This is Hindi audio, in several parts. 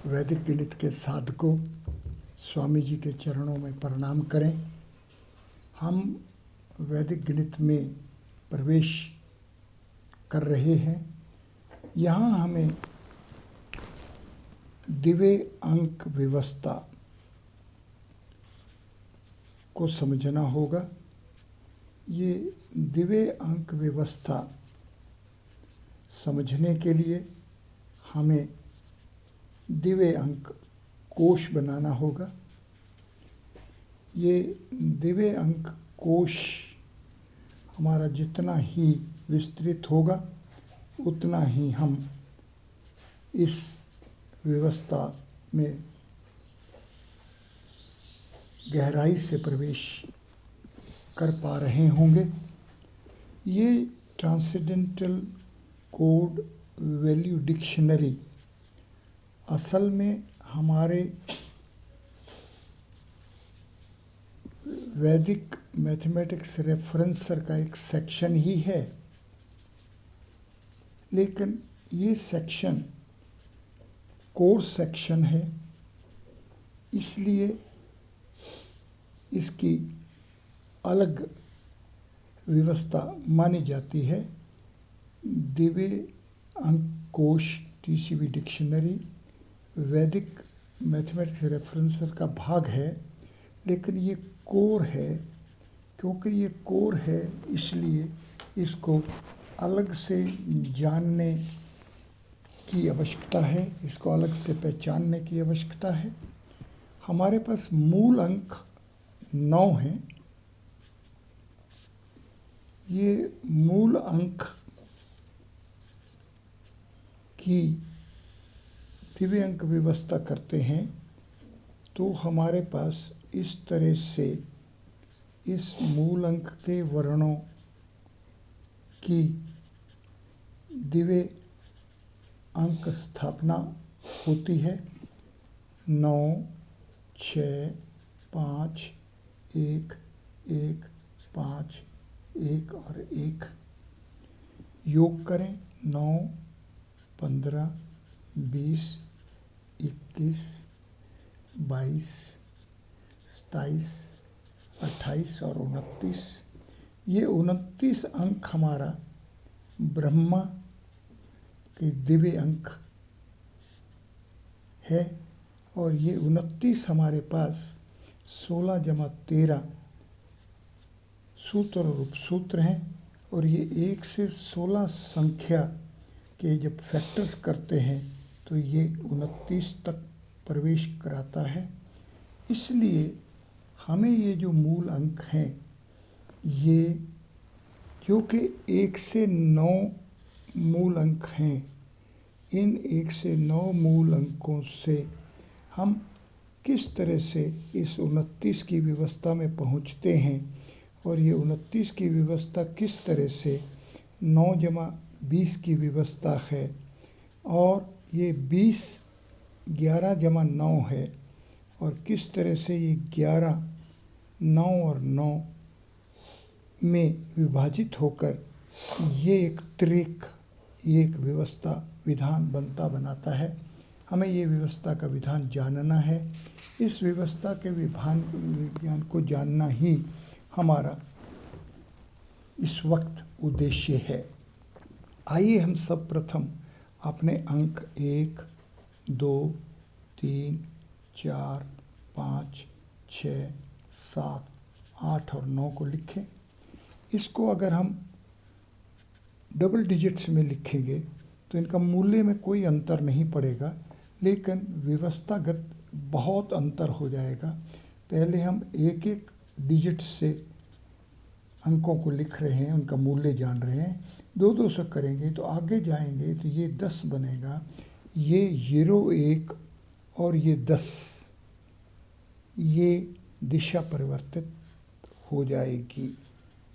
वैदिक गणित के साधकों, स्वामी जी के चरणों में प्रणाम करें। हम वैदिक गणित में प्रवेश कर रहे हैं। यहाँ हमें दिव्य अंक व्यवस्था को समझना होगा। ये दिव्य अंक व्यवस्था समझने के लिए हमें दिव्य अंक कोश बनाना होगा। ये दिव्य अंक कोश हमारा जितना ही विस्तृत होगा उतना ही हम इस व्यवस्था में गहराई से प्रवेश कर पा रहे होंगे। ये ट्रांसेंडेंटल कोड वैल्यू डिक्शनरी असल में हमारे वैदिक मैथमेटिक्स रेफरेंसर का एक सेक्शन ही है, लेकिन ये सेक्शन कोर्स सेक्शन है, इसलिए इसकी अलग व्यवस्था मानी जाती है। दिव्य अंक कोश टीसीवी डिक्शनरी वैदिक मैथमेटिक्स रेफरेंसर का भाग है, लेकिन ये कोर है। क्योंकि ये कोर है इसलिए इसको अलग से जानने की आवश्यकता है, इसको अलग से पहचानने की आवश्यकता है। हमारे पास मूल अंक 9 हैं। ये मूल अंक की दिव्य अंक व्यवस्था करते हैं तो हमारे पास इस तरह से इस मूल अंक के वर्णों की दिव्य अंक स्थापना होती है। 9, 6, 5, 1, 1, 5, 1 और 1 योग करें। 9, 15, 20, 21, 22, 27, 28 और 29। ये 29 अंक हमारा ब्रह्मा के दिव्य अंक है और ये 29 हमारे पास 16 + 13 सूत्र और उपसूत्र हैं। और ये 1 से 16 संख्या के जब फैक्टर्स करते हैं तो ये 29 तक प्रवेश कराता है। इसलिए हमें ये जो मूल अंक हैं, ये जो कि 1 से 9 मूल अंक हैं, इन 1 से 9 मूल अंकों से हम किस तरह से इस 29 की व्यवस्था में पहुंचते हैं और ये 29 की व्यवस्था किस तरह से 9 + 20 की व्यवस्था है और ये 20 11 + 9 है और किस तरह से ये 11 9 और 9 में विभाजित होकर ये एक त्रिक, ये एक व्यवस्था विधान बनाता है। हमें ये व्यवस्था का विधान जानना है। इस व्यवस्था के विज्ञान को जानना ही हमारा इस वक्त उद्देश्य है। आइए हम सब प्रथम अपने अंक 1, 2, 3, 4, 5, 6, 7, 8 और 9 को लिखें। इसको अगर हम डबल डिजिट्स में लिखेंगे तो इनका मूल्य में कोई अंतर नहीं पड़ेगा, लेकिन व्यवस्थागत बहुत अंतर हो जाएगा। पहले हम एक एक डिजिट से अंकों को लिख रहे हैं, उनका मूल्य जान रहे हैं। 2-2 से करेंगे तो आगे जाएंगे तो ये 10 बनेगा, ये 0, 1 और ये 10, ये दिशा परिवर्तित हो जाएगी।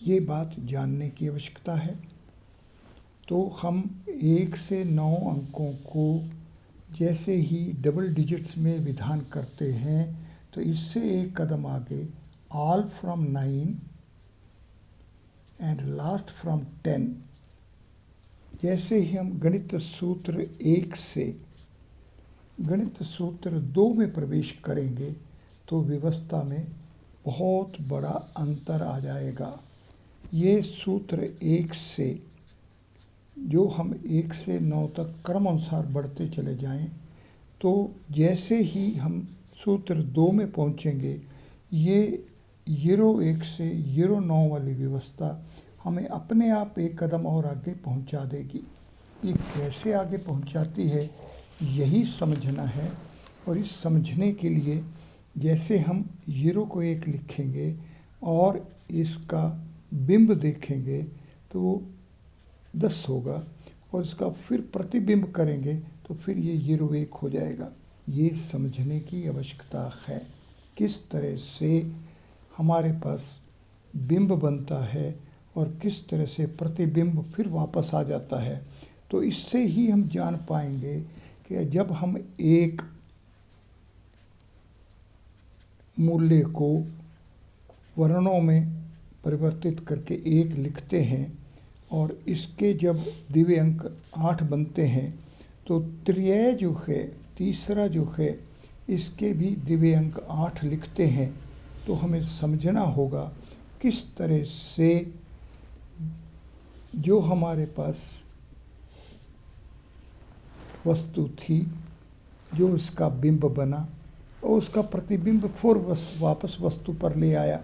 ये बात जानने की आवश्यकता है। तो हम 1 से 9 अंकों को जैसे ही डबल डिजिट्स में विधान करते हैं तो इससे एक कदम आगे all from 9 and last from 10, जैसे ही हम गणित सूत्र 1 से गणित सूत्र 2 में प्रवेश करेंगे तो व्यवस्था में बहुत बड़ा अंतर आ जाएगा। ये सूत्र 1 से जो हम 1 से 9 तक क्रम अनुसार बढ़ते चले जाएं, तो जैसे ही हम सूत्र 2 में पहुंचेंगे, ये 01 से 09 वाली व्यवस्था हमें अपने आप एक कदम और आगे पहुंचा देगी। ये कैसे आगे पहुंचाती है, यही समझना है। और इस समझने के लिए जैसे हम 0 को 1 लिखेंगे और इसका बिंब देखेंगे तो वो 10 होगा, और इसका फिर प्रतिबिंब करेंगे तो फिर ये 01 हो जाएगा। ये समझने की आवश्यकता है किस तरह से हमारे पास बिंब बनता है और किस तरह से प्रतिबिंब फिर वापस आ जाता है। तो इससे ही हम जान पाएंगे कि जब हम एक मूल्य को वर्णों में परिवर्तित करके 1 लिखते हैं और इसके जब दिव्य अंक 8 बनते हैं, तो त्रिय जो है, तीसरा जो है, इसके भी दिव्य अंक 8 लिखते हैं। तो हमें समझना होगा किस तरह से जो हमारे पास वस्तु थी, जो इसका बिंब बना और उसका प्रतिबिंब फिर वापस वस्तु पर ले आया।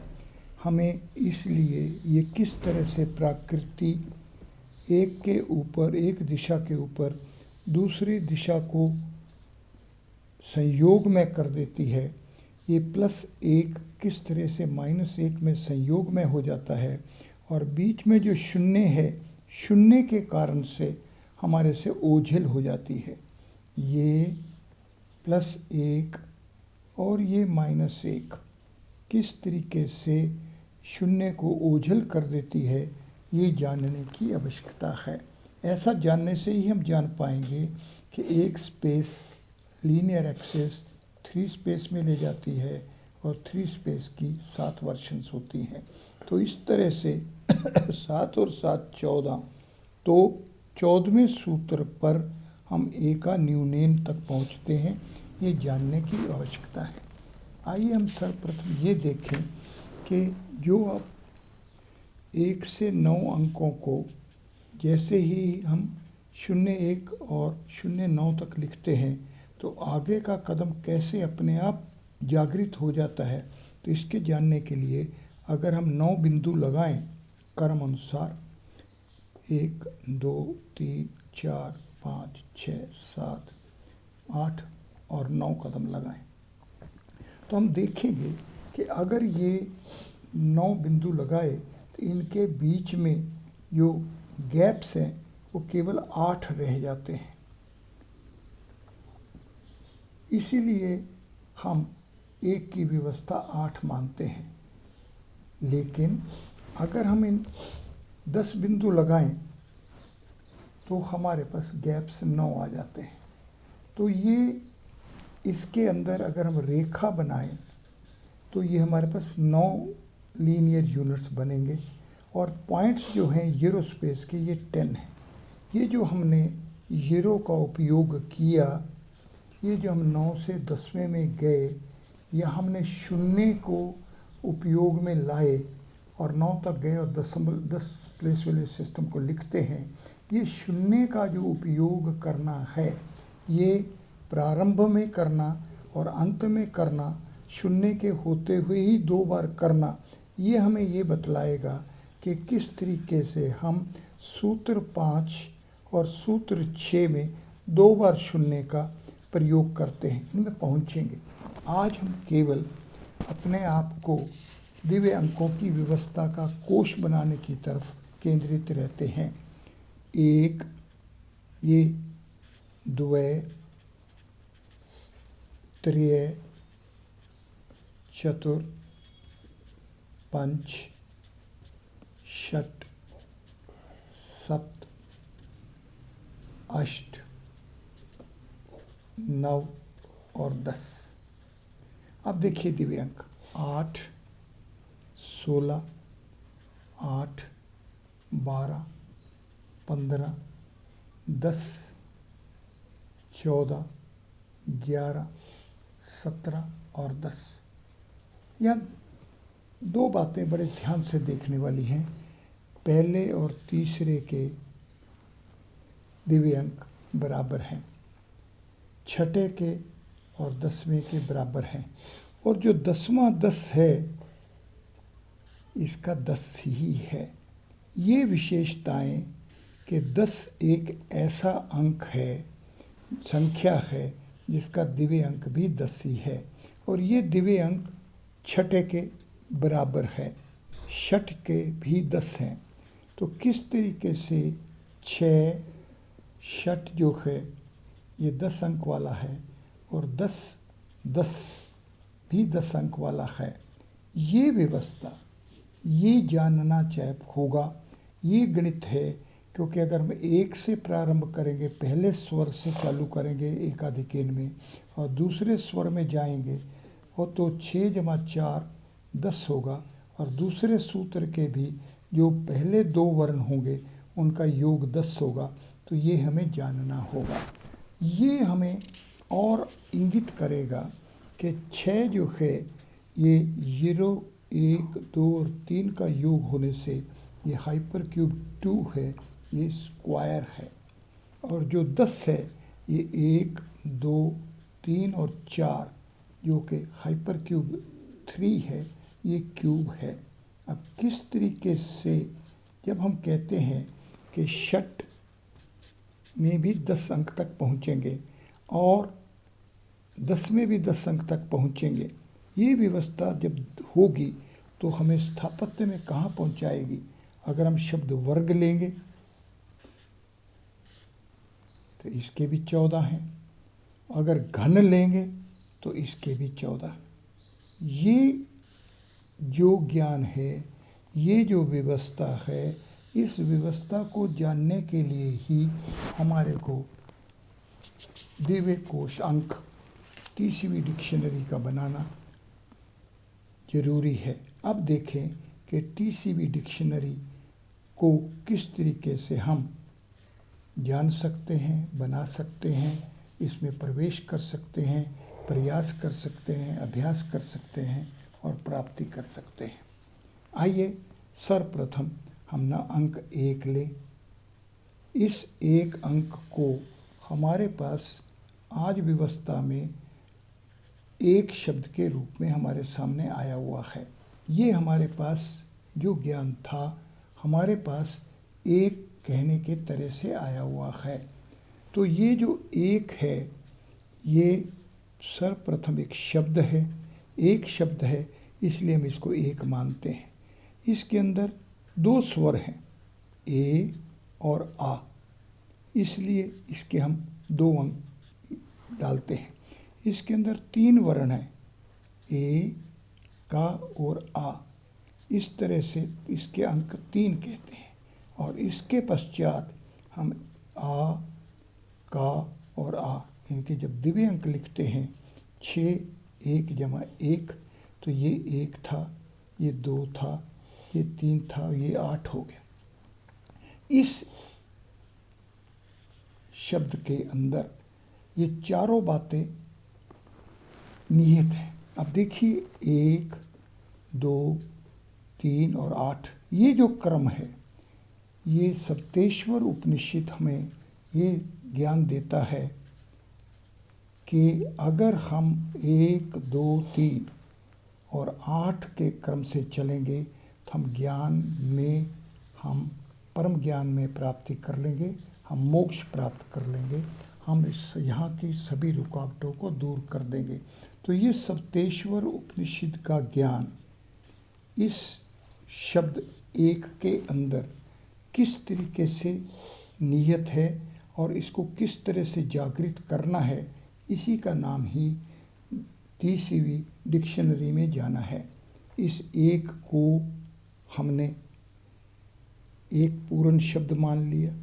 हमें इसलिए ये किस तरह से प्रकृति एक के ऊपर, एक दिशा के ऊपर दूसरी दिशा को संयोग में कर देती है, ये +1 किस तरह से -1 में संयोग में हो जाता है, और बीच में जो शून्य है, शून्य के कारण से हमारे से ओझल हो जाती है। ये +1 और ये -1 किस तरीके से शून्य को ओझल कर देती है, ये जानने की आवश्यकता है। ऐसा जानने से ही हम जान पाएंगे कि एक स्पेस लीनियर एक्सिस 3 स्पेस में ले जाती है और 3 स्पेस की 7 वर्शंस होती हैं। तो इस तरह से 7 और 7 14, तो 14वें सूत्र पर हम एका न्यूनेन तक पहुंचते हैं। ये जानने की आवश्यकता है। आइए हम सर्वप्रथम ये देखें कि जो अब 1 से 9 अंकों को जैसे ही हम 01 और 09 तक लिखते हैं, तो आगे का कदम कैसे अपने आप जागृत हो जाता है। तो इसके जानने के लिए अगर हम 9 बिंदु लगाएं क्रम अनुसार, 1 2 3 4 5 6 7 8 और 9 कदम लगाएं, तो हम देखेंगे कि अगर ये 9 बिंदु लगाए तो इनके बीच में जो गैप्स हैं वो केवल 8 रह जाते हैं। इसीलिए हम 1 की व्यवस्था 8 मानते हैं। लेकिन अगर हम इन 10 बिंदु लगाएं तो हमारे पास गैप्स 9 आ जाते हैं। तो ये इसके अंदर अगर हम रेखा बनाएं तो ये हमारे पास 9 लीनियर यूनिट्स बनेंगे, और पॉइंट्स जो हैं यूरो स्पेस के ये 10 हैं। ये जो हमने यूरो का उपयोग किया, ये जो हम 9 से 10वें में गए, या हमने शून्य को उपयोग में लाए और 9 तक गए और 10 प्लेस वाले सिस्टम को लिखते हैं। ये शून्य का जो उपयोग करना है, ये प्रारंभ में करना और अंत में करना, शून्य के होते हुए ही 2 बार करना, ये हमें ये बतलाएगा कि किस तरीके से हम सूत्र 5 और सूत्र 6 में 2 बार शून्य का प्रयोग करते हैं। इनमें पहुँचेंगे। आज हम केवल अपने आप को दिव्य अंकों की व्यवस्था का कोश बनाने की तरफ केंद्रित रहते हैं। 1, ये 2, 3, 4, 5, 6, 7, 8, 9 और 10। अब देखिए दिव्य अंक 8, 16, 8, 12, 15, 10, 14, 11, 17 और 10। यह दो बातें बड़े ध्यान से देखने वाली हैं। पहले और तीसरे के दिव्य अंक बराबर हैं, छठे के और 10वें के बराबर हैं, और जो 10वां 10 है इसका 10 ही है। ये विशेषताएं कि 10 एक ऐसा अंक है, संख्या है, जिसका दिव्य अंक भी 10 ही है, और ये दिव्य अंक छठे के बराबर है, षठ के भी 10 हैं। तो किस तरीके से 6 षठ जो है ये 10 अंक वाला है, और 10 10 भी 10 अंक वाला है, ये व्यवस्था, ये जानना होगा। ये गणित है, क्योंकि अगर हम 1 से प्रारंभ करेंगे, पहले स्वर से चालू करेंगे एकाधिकेन में और दूसरे स्वर में जाएंगे, और तो 6 जमा 4 10 होगा, और दूसरे सूत्र के भी जो पहले 2 वर्ण होंगे उनका योग 10 होगा। तो ये हमें जानना होगा। ये हमें और इंगित करेगा कि 6 जो है ये 0, 1, 2 और 3 का योग होने से ये हाइपर क्यूब 2 है, ये स्क्वायर है। और जो 10 है ये 1, 2, 3 और 4 जो कि हाइपर क्यूब 3 है, ये क्यूब है। अब किस तरीके से जब हम कहते हैं कि षठ में भी 10 अंक तक पहुँचेंगे और 10 में भी 10 अंक तक पहुँचेंगे, ये व्यवस्था जब होगी तो हमें स्थापत्य में कहाँ पहुँचाएगी। अगर हम शब्द वर्ग लेंगे तो इसके भी 14 हैं, अगर घन लेंगे तो इसके भी 14। ये जो ज्ञान है, ये जो व्यवस्था है, इस व्यवस्था को जानने के लिए ही हमारे को दिव्य कोश अंक टीसीवी डिक्शनरी का बनाना जरूरी है। अब देखें कि टीसीवी डिक्शनरी को किस तरीके से हम जान सकते हैं, बना सकते हैं, इसमें प्रवेश कर सकते हैं, प्रयास कर सकते हैं, अभ्यास कर सकते हैं और प्राप्ति कर सकते हैं। आइए सर्वप्रथम हम ना अंक 1 लें। इस 1 अंक को हमारे पास आज व्यवस्था में एक शब्द के रूप में हमारे सामने आया हुआ है। ये हमारे पास जो ज्ञान था, हमारे पास एक कहने के तरह से आया हुआ है। तो ये जो 1 है, ये सर्वप्रथम एक शब्द है, एक शब्द है, इसलिए हम इसको 1 मानते हैं। इसके अंदर 2 स्वर हैं, ए और आ, इसलिए इसके हम 2 अंक डालते हैं। इसके अंदर 3 वर्ण हैं, ए, का और आ, इस तरह से इसके अंक 3 कहते हैं। और इसके पश्चात हम आ, का और आ, इनके जब दिव्य अंक लिखते हैं 6, 1 जमा 1, तो ये 1 था, ये 2 था, ये 3 था, ये 8 हो गया। इस शब्द के अंदर ये चारों बातें निहित हैं। अब देखिए 1, 2, 3 और 8, ये जो क्रम है, ये सप्तेश्वर उपनिषद हमें ये ज्ञान देता है कि अगर हम 1, 2, 3 और 8 के क्रम से चलेंगे तो हम ज्ञान में, हम परम ज्ञान में प्राप्ति कर लेंगे, हम मोक्ष प्राप्त कर लेंगे, हम इस यहाँ की सभी रुकावटों को दूर कर देंगे। तो ये सप्तेश्वर उपनिषद का ज्ञान इस शब्द 1 के अंदर किस तरीके से नियत है और इसको किस तरह से जागृत करना है, इसी का नाम ही टीसीवी डिक्शनरी में जाना है। इस 1 को हमने एक पूर्ण शब्द मान लिया,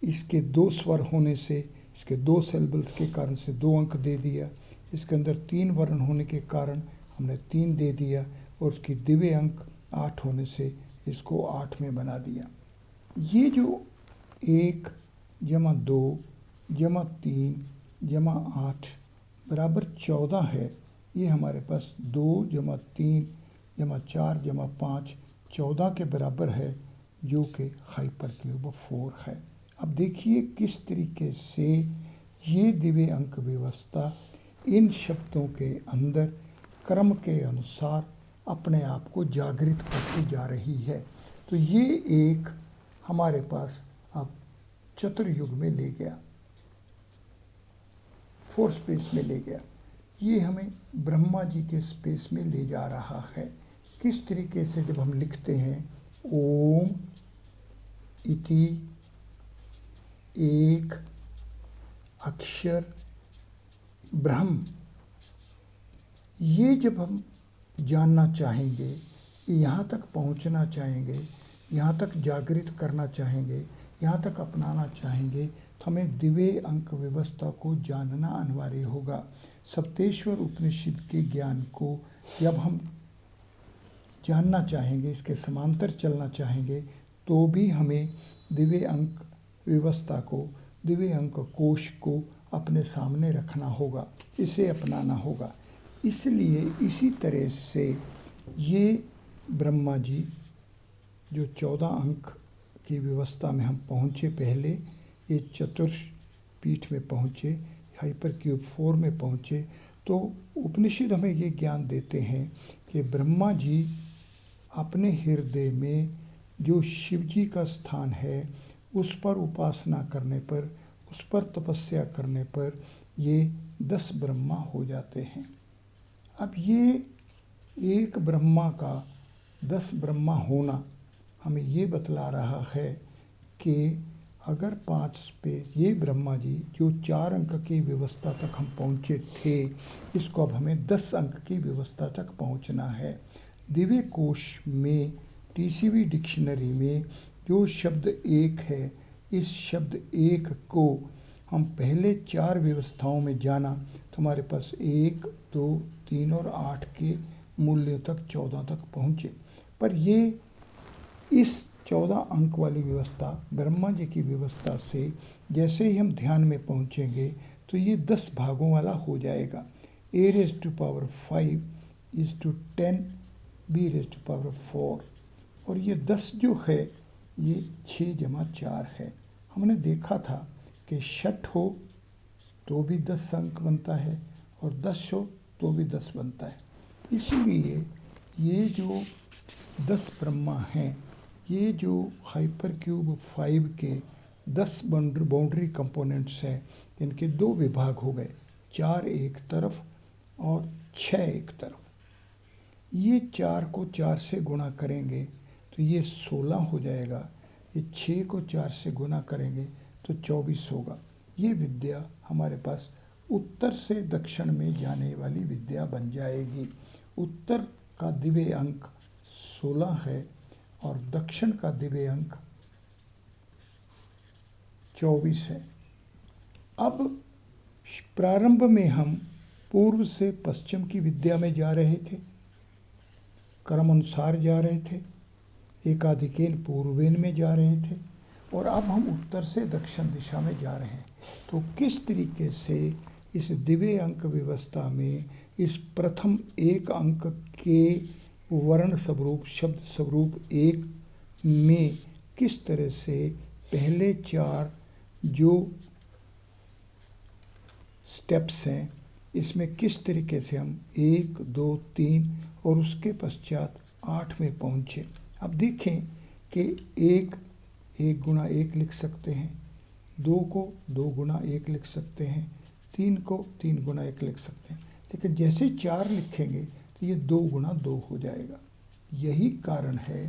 इसके 2 स्वर होने से, इसके 2 सिलेबल्स के कारण से 2 अंक दे दिया, इसके अंदर 3 वर्ण होने के कारण हमने 3 दे दिया, और उसकी दिव्य अंक 8 होने से इसको 8 में बना दिया। ये जो 1 जमा 2 जमा 3 जमा 8 बराबर 14 है, ये हमारे पास 2 जमा 3 जमा 4 जमा 5 14 के बराबर है, जो कि हाइपर क्यूब 4 है। अब देखिए किस तरीके से ये द्वितीय अंक व्यवस्था इन शब्दों के अंदर क्रम के अनुसार अपने आप को जागृत करती जा रही है। तो ये एक हमारे पास अब चतुर्युग में ले गया, 4 स्पेस में ले गया। ये हमें ब्रह्मा जी के स्पेस में ले जा रहा है। किस तरीके से जब हम लिखते हैं ओम इति एक अक्षर ब्रह्म, ये जब हम जानना चाहेंगे, यहाँ तक पहुँचना चाहेंगे, यहाँ तक जागृत करना चाहेंगे, यहाँ तक अपनाना चाहेंगे, तो हमें दिव्य अंक व्यवस्था को जानना अनिवार्य होगा। सप्तेश्वर उपनिषद के ज्ञान को जब हम जानना चाहेंगे, इसके समांतर चलना चाहेंगे, तो भी हमें दिव्य अंक व्यवस्था को, दिव्य अंक कोश को अपने सामने रखना होगा, इसे अपनाना होगा। इसलिए इसी तरह से ये ब्रह्मा जी जो 14 अंक की व्यवस्था में हम पहुँचे, पहले ये चतुर्पीठ में पहुँचे, हाइपर क्यूब 4 में पहुँचे, तो उपनिषद हमें ये ज्ञान देते हैं कि ब्रह्मा जी अपने हृदय में जो शिव जी का स्थान है, उस पर उपासना करने पर, उस पर तपस्या करने पर ये 10 ब्रह्मा हो जाते हैं। अब ये एक ब्रह्मा का 10 ब्रह्मा होना हमें ये बतला रहा है कि अगर 5 स्पेस ये ब्रह्मा जी जो 4 अंक की व्यवस्था तक हम पहुँचे थे, इसको अब हमें 10 अंक की व्यवस्था तक पहुँचना है। दिव्य कोश में टीसीवी डिक्शनरी में जो शब्द एक है, इस शब्द एक को हम पहले 4 व्यवस्थाओं में जाना तो हमारे पास 1, 2, 3 और 8 के मूल्यों तक 14 तक पहुँचे। पर ये इस 14 अंक वाली व्यवस्था ब्रह्मा जी की व्यवस्था से जैसे ही हम ध्यान में पहुँचेंगे तो ये 10 भागों वाला हो जाएगा। a⁵ इज़ टू 10 b⁴, और ये 10 जो है ये 6 जमा 4 है। हमने देखा था कि षठ हो तो भी 10 अंक बनता है और 10 हो तो भी 10 बनता है। इसलिए ये जो 10 ब्रह्मा हैं, ये जो हाइपर क्यूब 5 के 10 बाउंड्री कंपोनेंट्स हैं, इनके 2 विभाग हो गए, 4 एक तरफ और 6 एक तरफ। ये 4 को 4 से गुणा करेंगे तो ये 16 हो जाएगा, ये 6 को 4 से गुणा करेंगे तो 24 होगा। ये विद्या हमारे पास उत्तर से दक्षिण में जाने वाली विद्या बन जाएगी। उत्तर का दिव्य अंक 16 है और दक्षिण का दिव्य अंक 24 है। अब प्रारंभ में हम पूर्व से पश्चिम की विद्या में जा रहे थे, क्रम अनुसार जा रहे थे, एकाधिकेन पूर्वेन में जा रहे थे, और अब हम उत्तर से दक्षिण दिशा में जा रहे हैं। तो किस तरीके से इस दिव्य अंक व्यवस्था में इस प्रथम 1 अंक के वर्ण स्वरूप, शब्द स्वरूप 1 में किस तरह से पहले 4 जो स्टेप्स हैं, इसमें किस तरीके से हम 1, 2, 3 और उसके पश्चात 8 में पहुँचे। अब देखें कि 1 गुणा 1 लिख सकते हैं, 2 को 2 गुणा 1 लिख सकते हैं, 3 को 3 गुणा 1 लिख सकते हैं, लेकिन जैसे 4 लिखेंगे तो ये 2 गुणा 2 हो जाएगा। यही कारण है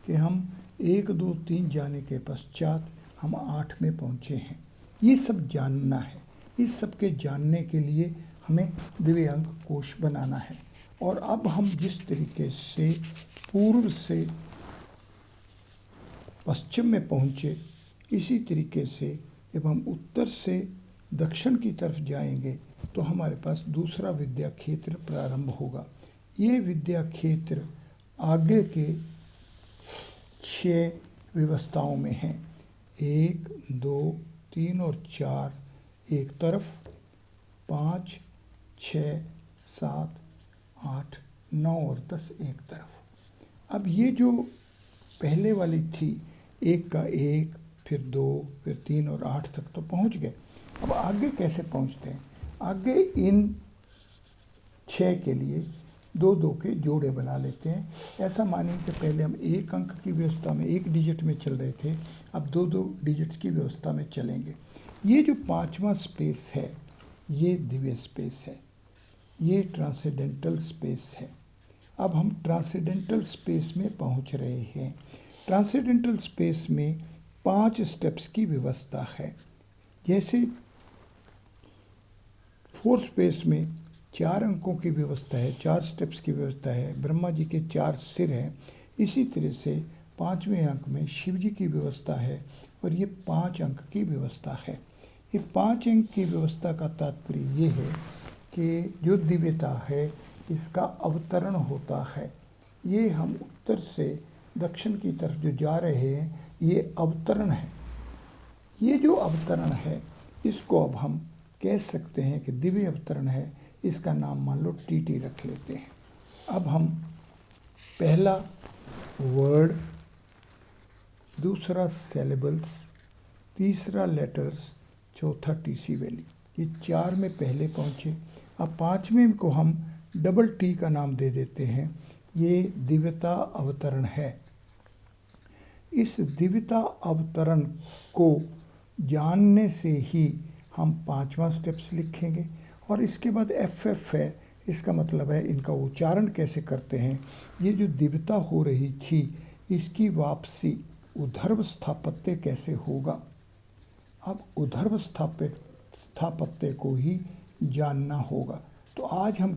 कि हम 1, 2, 3 जाने के पश्चात हम 8 में पहुँचे हैं। ये सब जानना है। इस सब के जानने के लिए हमें दिव्य अंक कोश बनाना है। और अब हम जिस तरीके से पूर्व से पश्चिम में पहुँचे, इसी तरीके से जब हम उत्तर से दक्षिण की तरफ जाएंगे तो हमारे पास दूसरा विद्या क्षेत्र प्रारंभ होगा। ये विद्या क्षेत्र आगे के 6 व्यवस्थाओं में हैं। 1, 2, 3 और 4 एक तरफ, 5, 6, 7, 8, 9 और 10 एक तरफ। अब ये जो पहले वाली थी, 1 का 1, फिर 2, फिर 3 और 8 तक तो पहुंच गए। अब आगे कैसे पहुंचते हैं? आगे इन 6 के लिए 2-2 के जोड़े बना लेते हैं। ऐसा मानिए कि पहले हम 1 अंक की व्यवस्था में 1 डिजिट में चल रहे थे, अब 2-2 डिजिट की व्यवस्था में चलेंगे। ये जो 5वां स्पेस है, ये दिव्य स्पेस है, ये ट्रांसेंडेंटल स्पेस है। अब हम ट्रांसेंडेंटल स्पेस में पहुंच रहे हैं। ट्रांसेंडेंटल स्पेस में 5 स्टेप्स की व्यवस्था है। जैसे 4 स्पेस में 4 अंकों की व्यवस्था है, 4 स्टेप्स की व्यवस्था है, ब्रह्मा जी के 4 सिर हैं। इसी तरह से 5वें अंक में शिव जी की व्यवस्था है और ये 5 अंक की व्यवस्था है। ये 5 अंक की व्यवस्था का तात्पर्य ये है कि जो दिव्यता है इसका अवतरण होता है। ये हम उत्तर से दक्षिण की तरफ जो जा रहे हैं, ये अवतरण है। ये जो अवतरण है इसको अब हम कह सकते हैं कि दिव्य अवतरण है। इसका नाम मान लो टीटी रख लेते हैं। अब हम पहला वर्ड, दूसरा सिलेबल्स, तीसरा लेटर्स, चौथा टीसी वैल्यू, ये 4 में पहले पहुँचे। अब 5वें को हम डबल टी का नाम दे देते हैं। ये दिव्यता अवतरण है। इस दिव्यता अवतरण को जानने से ही हम 5वां स्टेप्स लिखेंगे। और इसके बाद FF है, इसका मतलब है इनका उच्चारण कैसे करते हैं। ये जो दिव्यता हो रही थी, इसकी वापसी ऊर्ध्व स्थापत्य कैसे होगा। अब ऊर्ध्व स्थापत्य को ही जानना होगा। तो आज हम